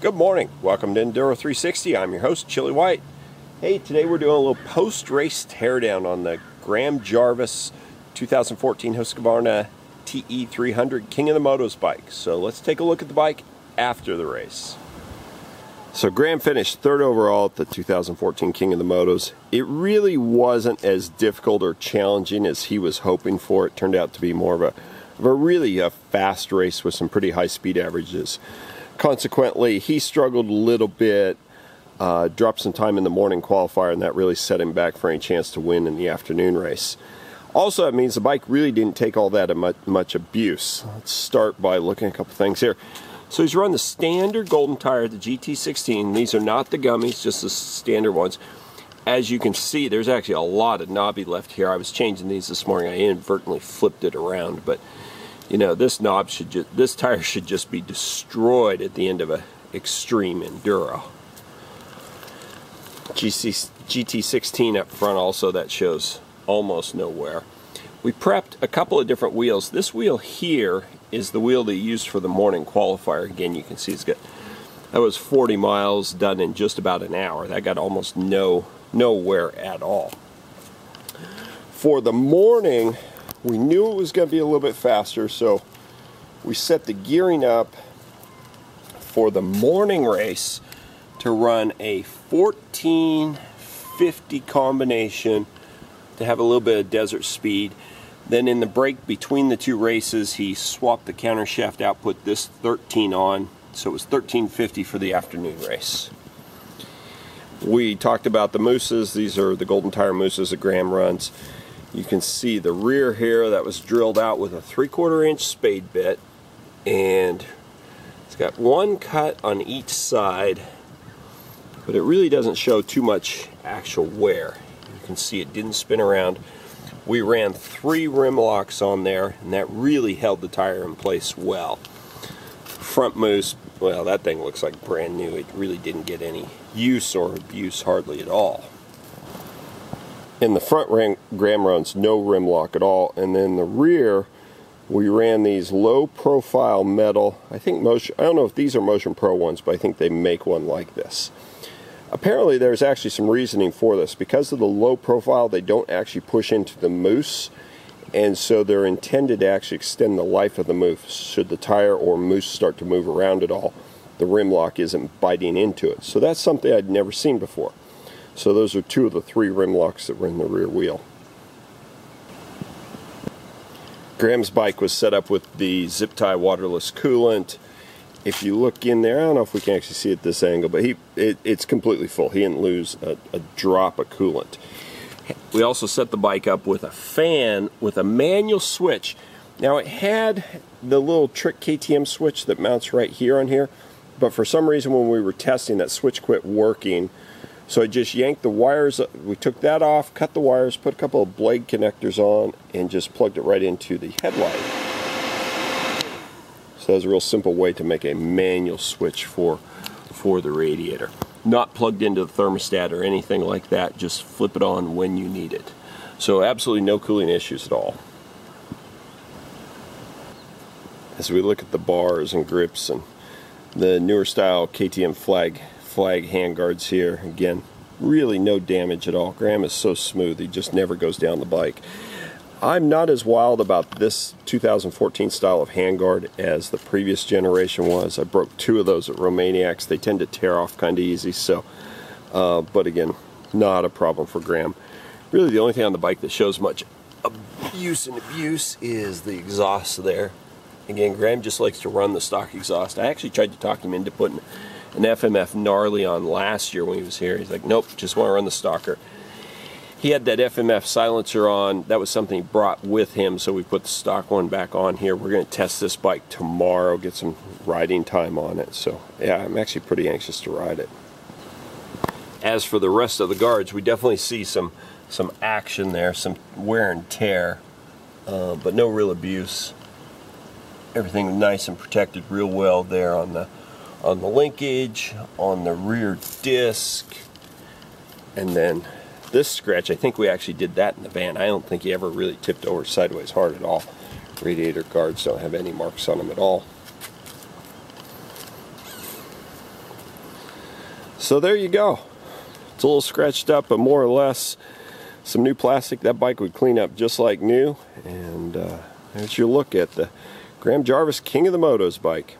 Good morning. Welcome to Enduro 360. I'm your host, Chili White. Hey, today we're doing a little post-race teardown on the Graham Jarvis 2014 Husqvarna TE300 King of the Motos bike. So let's take a look at the bike after the race. So Graham finished third overall at the 2014 King of the Motos. It really wasn't as difficult or challenging as he was hoping for. It turned out to be more of a really fast race with some pretty high speed averages. Consequently, he struggled a little bit, dropped some time in the morning qualifier, and that really set him back for any chance to win in the afternoon race. Also, it means the bike really didn't take all that much abuse. Let's start by looking at a couple things here. So he's run the standard golden tire, the GT16. These are not the gummies, just the standard ones. As you can see, there's actually a lot of knobby left here. I was changing these this morning. I inadvertently flipped it around, but you know, this tire should just be destroyed at the end of an extreme enduro. GT16 up front also, that shows almost no wear. We prepped a couple of different wheels. This wheel here is the wheel they used for the morning qualifier. Again, you can see that was 40 miles done in just about an hour. That got almost no wear at all. For the morning, we knew it was going to be a little bit faster, so we set the gearing up for the morning race to run a 1450 combination to have a little bit of desert speed. Then in the break between the two races, he swapped the countershaft output, this 13 on, so it was 1350 for the afternoon race. We talked about the mousses. These are the golden tire mousses that Graham runs. You can see the rear here that was drilled out with a 3/4 inch spade bit, and it's got one cut on each side, but it really doesn't show too much actual wear. You can see it didn't spin around. We ran 3 rim locks on there, and that really held the tire in place well. Front mousse, well, that thing looks like brand new. It really didn't get any use or abuse hardly at all. In the front, Graham runs no rim lock at all, and then the rear, we ran these low profile metal, I don't know if these are Motion Pro ones, but I think they make one like this. Apparently there's actually some reasoning for this. Because of the low profile, they don't actually push into the mousse, and so they're intended to actually extend the life of the mousse. Should the tire or mousse start to move around at all, the rim lock isn't biting into it. So that's something I'd never seen before. So those are 2 of the 3 rim locks that were in the rear wheel. Graham's bike was set up with the zip tie waterless coolant. If you look in there, I don't know if we can actually see it at this angle, but it's completely full. He didn't lose a drop of coolant. We also set the bike up with a fan with a manual switch. Now it had the little trick KTM switch that mounts right here on here, but for some reason when we were testing, that switch quit working. So I just yanked the wires, we took that off, cut the wires, put a couple of blade connectors on, and just plugged it right into the headlight. So that's a real simple way to make a manual switch for the radiator. Not plugged into the thermostat or anything like that, just flip it on when you need it. So absolutely no cooling issues at all. As we look at the bars and grips and the newer style KTM flag handguards here, again, really no damage at all. Graham is so smooth, he just never goes down the bike. I'm not as wild about this 2014 style of handguard as the previous generation was. I broke 2 of those at Romaniacs. They tend to tear off kind of easy, so but again, not a problem for Graham. Really the only thing on the bike that shows much abuse is the exhaust there. Again, Graham just likes to run the stock exhaust. I actually tried to talk him into putting an FMF gnarly on last year when he was here. He's like, nope, just want to run the stalker. He had that FMF silencer on. That was something he brought with him, so we put the stock one back on here. We're going to test this bike tomorrow, get some riding time on it. So yeah, I'm actually pretty anxious to ride it. As for the rest of the guards, we definitely see some action there, some wear and tear, but no real abuse. Everything nice and protected real well there on the linkage, on the rear disc, and then this scratch, I think we actually did that in the van. I don't think he ever really tipped over sideways hard at all. Radiator guards don't have any marks on them at all. So there you go. It's a little scratched up, but more or less some new plastic. That bike would clean up just like new. And there's your look at the Graham Jarvis King of the Motos bike.